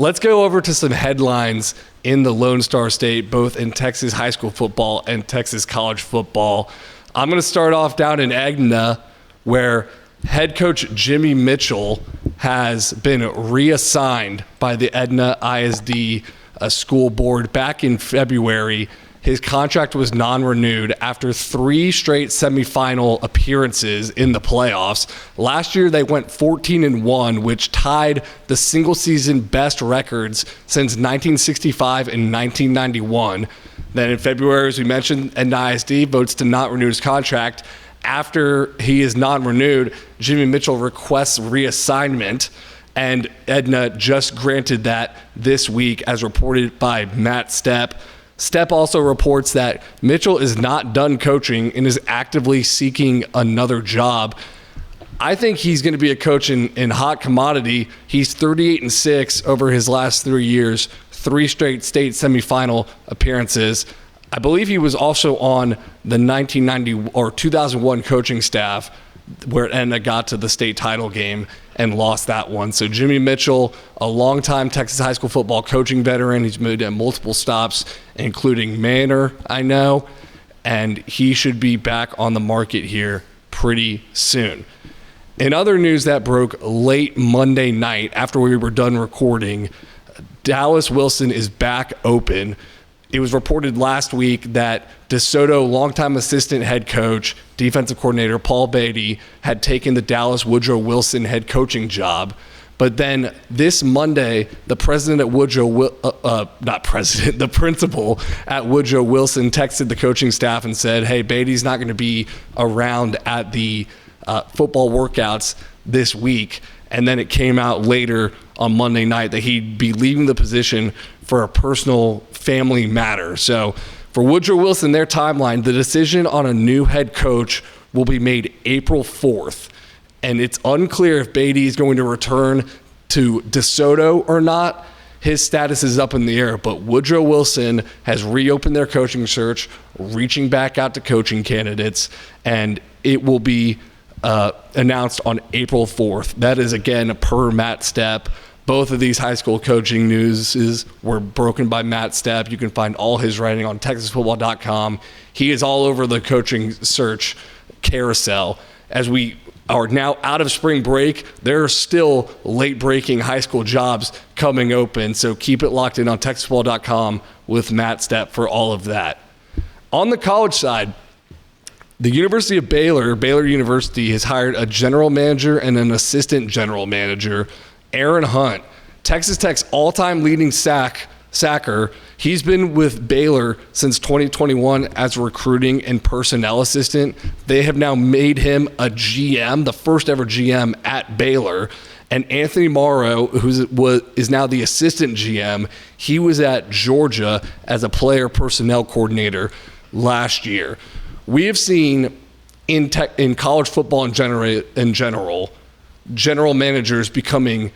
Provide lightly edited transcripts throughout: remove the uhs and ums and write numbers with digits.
let's go over to some headlines in the Lone Star State, both in Texas high school football and Texas college football. I'm going to start off down in Edna, where head coach Jimmy Mitchell has been reassigned by the Edna ISD school board back in February. His contract was non-renewed after 3 straight semifinal appearances in the playoffs. Last year, they went 14-1, which tied the single-season best records since 1965 and 1991. Then in February, as we mentioned, Edna ISD votes to not renew his contract. After he is non-renewed, Jimmy Mitchell requests reassignment, and Edna just granted that this week, as reported by Matt Stepp. Stepp also reports that Mitchell is not done coaching and is actively seeking another job. I think he's going to be a coach in hot commodity. He's 38-6 over his last 3 years, 3 straight state semifinal appearances. I believe he was also on the 1990 or 2001 coaching staff, where Edna got to the state title game and lost that one. So Jimmy Mitchell, a longtime Texas high school football coaching veteran. He's made multiple stops, including Manor, I know, and he should be back on the market here pretty soon. In other news that broke late Monday night after we were done recording, Dallas Wilson is back open. It was reported last week that DeSoto longtime assistant head coach, defensive coordinator Paul Beatty had taken the Dallas Woodrow Wilson head coaching job. But then this Monday, the principal at Woodrow Wilson texted the coaching staff and said, hey, Beatty's not going to be around at the football workouts this week. And then it came out later on Monday night that he'd be leaving the position for a personal family matter. So for Woodrow Wilson, their timeline, the decision on a new head coach will be made April 4th. And it's unclear if Beatty is going to return to DeSoto or not. His status is up in the air, but Woodrow Wilson has reopened their coaching search, reaching back out to coaching candidates, and it will be announced on April 4th. That is, again, per Matt Stepp. Both of these high school coaching newses were broken by Matt Stepp. You can find all his writing on TexasFootball.com. He is all over the coaching search carousel. As we are now out of spring break, there are still late-breaking high school jobs coming open, so keep it locked in on TexasFootball.com with Matt Stepp for all of that. On the college side, the University of Baylor University, has hired a general manager and an assistant general manager. Aaron Hunt, Texas Tech's all-time leading sacker. He's been with Baylor since 2021 as a recruiting and personnel assistant. They have now made him a GM, the first ever GM at Baylor. And Anthony Morrow, who is now the assistant GM, he was at Georgia as a player personnel coordinator last year. We have seen in college football in general, general managers becoming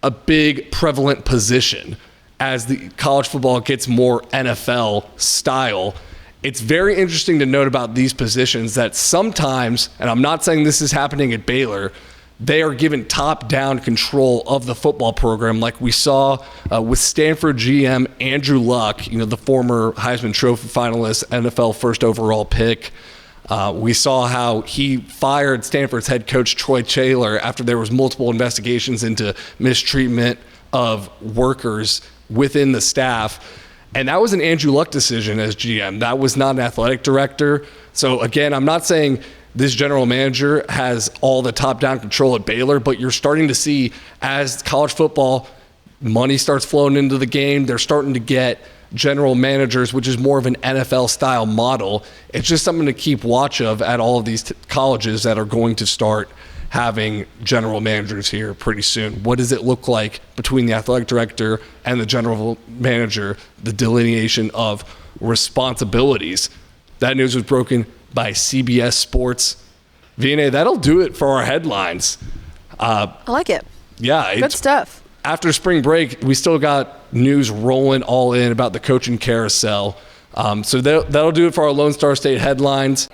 a big prevalent position as the college football gets more NFL style. It's very interesting to note about these positions that sometimes, and I'm not saying this is happening at Baylor, they are given top-down control of the football program, like we saw with Stanford GM Andrew Luck, the former Heisman Trophy finalist, NFL first overall pick. We saw how he fired Stanford's head coach Troy Taylor after there was multiple investigations into mistreatment of workers within the staff. And that was an Andrew Luck decision as GM. That was not an athletic director. So again, I'm not saying this general manager has all the top-down control at Baylor, but you're starting to see as college football money starts flowing into the game, they're starting to get general managers, which is more of an NFL-style model. It's just something to keep watch of at all of these colleges that are going to start having general managers here pretty soon. What does it look like between the athletic director and the general manager, the delineation of responsibilities? That news was broken by CBS Sports. VNA, that'll do it for our headlines. I like it. Yeah. Good stuff. After spring break, we still got news rolling all in about the coaching carousel. So that'll do it for our Lone Star State headlines.